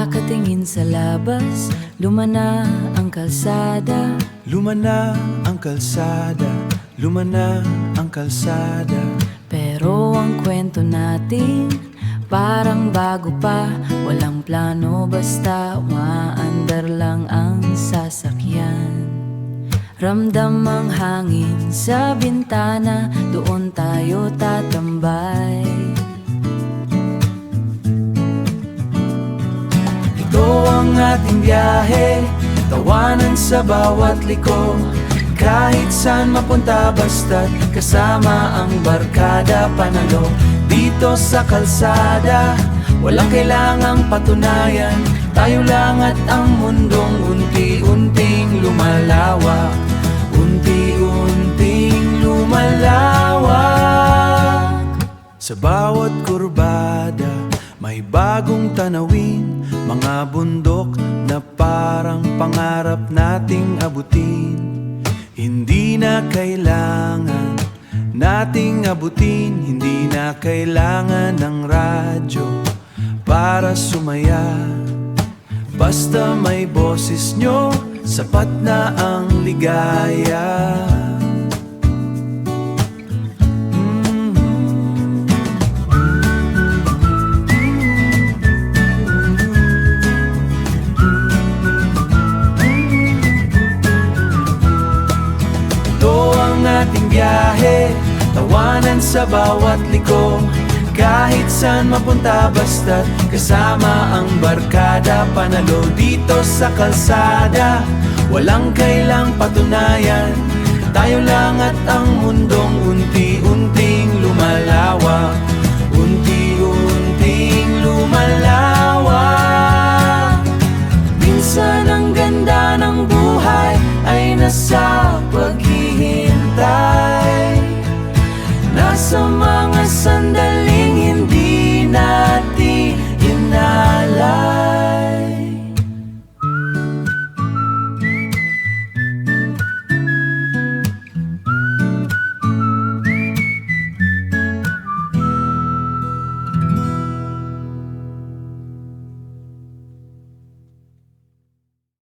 Kakatingin sa labas, lumana ang kalsada. Lumana ang kalsada, lumana ang kalsada. Pero ang kwento natin parang bago pa. Walang plano basta umaandar lang ang sasakyan. Ramdam ang hangin sa bintana, doon tayo tatambay. Ito ang ating biyahe, tawanan sa bawat liko. Kahit saan mapunta basta't kasama ang barkada panalo. Dito sa kalsada, walang kailangang patunayan. Tayo lang at ang mundong unti-unting lumalawak. Unti-unting lumalawak. Sa bawat kurbada, may bagong tanawin. Mga bundok na parang pangarap nating abutin. Hindi na kailangan nating abutin. Hindi na kailangan ng radyo para sumaya. Basta may boses nyo, sapat na ang ligaya. Ito ang ating biyahe, tawanan sa bawat liko. Kahit saan mapunta basta't kasama ang barkada panalo. Dito sa kalsada, walang kailang patunayan. Tayo lang at ang mundong unti-unting lumalawak.